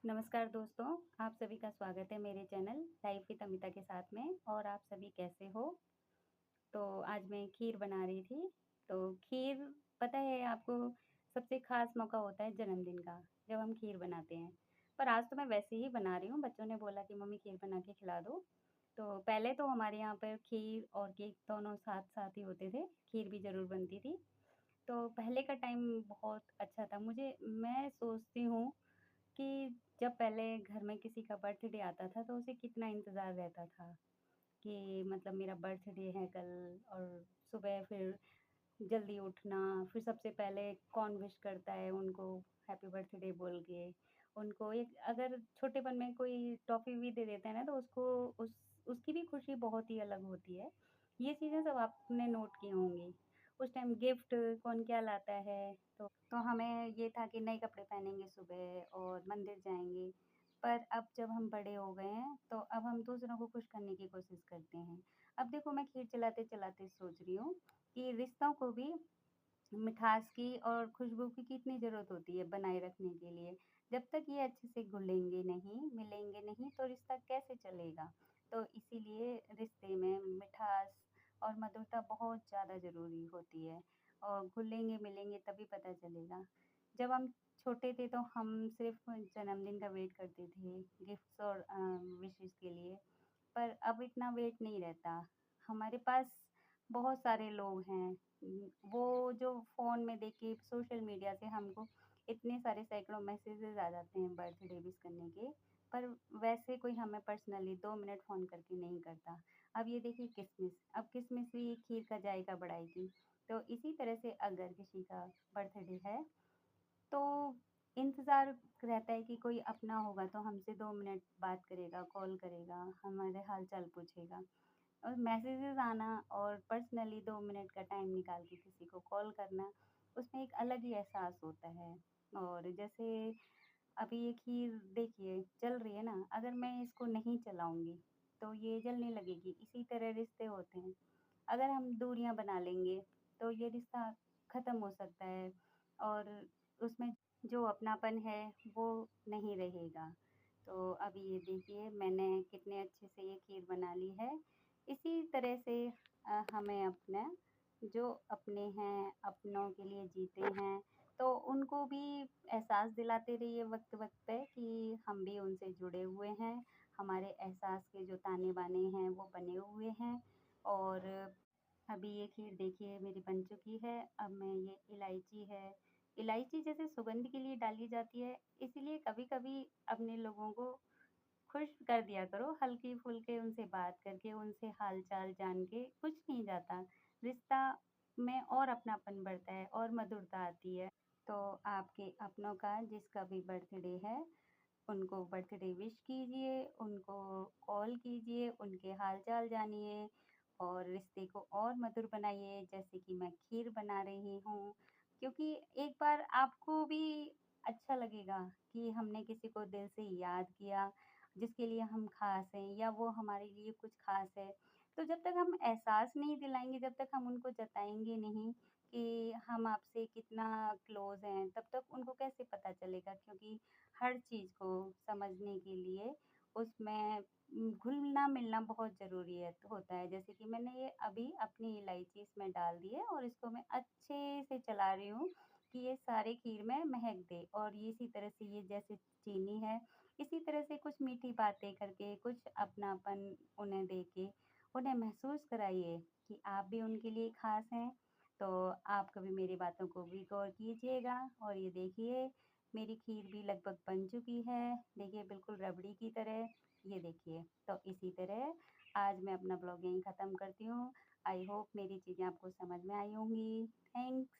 नमस्कार दोस्तों, आप सभी का स्वागत है मेरे चैनल लाइफ विद अमिता के साथ में और आप सभी कैसे हो? तो आज मैं खीर बना रही थी। तो खीर पता है आपको सबसे ख़ास मौका होता है जन्मदिन का, जब हम खीर बनाते हैं। पर आज तो मैं वैसे ही बना रही हूँ, बच्चों ने बोला कि मम्मी खीर बना के खिला दो। तो पहले तो हमारे यहाँ पर खीर और केक दोनों साथ-साथ ही होते थे, खीर भी ज़रूर बनती थी। तो पहले का टाइम बहुत अच्छा था। मैं सोचती हूँ कि जब पहले घर में किसी का बर्थडे आता था तो उसे कितना इंतज़ार रहता था कि मतलब मेरा बर्थडे है कल और सुबह फिर जल्दी उठना, फिर सबसे पहले कौन विश करता है उनको हैप्पी बर्थडे बोल के। उनको एक अगर छोटेपन में कोई टॉफ़ी भी दे देता है ना तो उसको उस उसकी भी खुशी बहुत ही अलग होती है। ये चीज़ें सब आपने नोट की होंगी। उस टाइम गिफ्ट कौन क्या लाता है तो हमें ये था कि नए कपड़े पहनेंगे सुबह और मंदिर जाएँगे। पर अब जब हम बड़े हो गए हैं, तो अब हम दूसरों को खुश करने की कोशिश करते हैं। अब देखो मैं खीर चलाते-चलाते सोच रही हूँ कि रिश्तों को भी मिठास की और खुशबू की कितनी ज़रूरत होती है बनाए रखने के लिए। जब तक ये अच्छे से घुलेंगे नहीं, मिलेंगे नहीं तो रिश्ता कैसे चलेगा? तो इसीलिए रिश्ते में मिठास और मधुरता बहुत ज़्यादा ज़रूरी होती है और घुलेंगे, मिलेंगे तभी पता चलेगा। जब हम छोटे थे तो हम सिर्फ़ जन्मदिन का वेट करते थे, गिफ्ट्स और विशेज़ के लिए। पर अब इतना वेट नहीं रहता। हमारे पास बहुत सारे लोग हैं। वो जो फ़ोन में देख के सोशल मीडिया से हमको इतने सारे सैकड़ों मैसेजेस आ जाते हैं बर्थडे विश करने के, पर वैसे कोई हमें पर्सनली 2 मिनट फ़ोन करके नहीं करता। अब ये देखिए किसमिस, अब किसमिस भी खीर का जायका बढ़ाएगी। तो इसी तरह से अगर किसी का बर्थडे है तो इंतज़ार रहता है कि कोई अपना होगा तो हमसे 2 मिनट बात करेगा, कॉल करेगा, हमारे हाल-चाल पूछेगा। और मैसेजेस आना और पर्सनली 2 मिनट का टाइम निकाल के किसी को कॉल करना, उसमें एक अलग ही एहसास होता है। और जैसे अभी ये खीर देखिए जल रही है ना, अगर मैं इसको नहीं चलाऊँगी, तो ये जलने लगेगी। इसी तरह रिश्ते होते हैं। अगर हम दूरियाँ बना लेंगे, तो ये रिश्ता ख़त्म हो सकता है और उसमें जो अपनापन है, वो नहीं रहेगा। तो अभी ये देखिए मैंने कितने अच्छे से ये खीर बना ली है। इसी तरह से हमें अपना जो अपने हैं, अपनों के लिए जीते हैं, तो उनको भी एहसास दिलाते रहिए वक़्त-वक़्त पे कि हम भी उनसे जुड़े हुए हैं। हमारे एहसास के जो ताने-बाने हैं, वो बने हुए हैं और अभी ये खीर देखिए मेरी बन चुकी है। अब मैं ये इलायची जैसे सुगंध के लिए डाली जाती है, इसीलिए कभी-कभी अपने लोगों को खुश कर दिया करो, हल्के-फुल्के उनसे बात करके, उनसे हाल-चाल जान के, कुछ नहीं जाता। रिश्ता में और अपनापन बढ़ता है और मधुरता आती है। तो आपके अपनों का जिसका भी बर्थडे है, उनको बर्थडे विश कीजिए, उनको कॉल कीजिए, उनके हाल-चाल जानिए और रिश्ते को और मधुर बनाइए, जैसे कि मैं खीर बना रही हूँ। क्योंकि एक बार आपको भी अच्छा लगेगा कि हमने किसी को दिल से याद किया, जिसके लिए हम ख़ास हैं या वो हमारे लिए कुछ ख़ास है। तो जब तक हम एहसास नहीं दिलाएँगे, जब तक हम उनको जताएँगे नहीं कि हम आपसे कितना क्लोज़ हैं, तब तक उनको कैसे पता चलेगा? क्योंकि हर चीज़ को समझने के लिए उसमें घुलना-मिलना बहुत ज़रूरी है होता है। जैसे कि मैंने ये अभी अपनी इलायची इसमें डाल दी है और इसको मैं अच्छे से चला रही हूँ कि ये सारे खीर में महक दे और ये इसी तरह से ये जैसे चीनी है, इसी तरह से कुछ मीठी बातें करके, कुछ अपनापन उन्हें दे के, उन्हें महसूस कराइए कि आप भी उनके लिए ख़ास हैं। तो आप कभी मेरी बातों को भी गौर कीजिएगा और ये देखिए मेरी खीर भी लगभग बन चुकी है। देखिए बिल्कुल रबड़ी की तरह, ये देखिए। तो इसी तरह आज मैं अपना ब्लॉग यहीं ख़त्म करती हूँ। आई होप मेरी चीज़ें आपको समझ में आई होंगी। थैंक्स।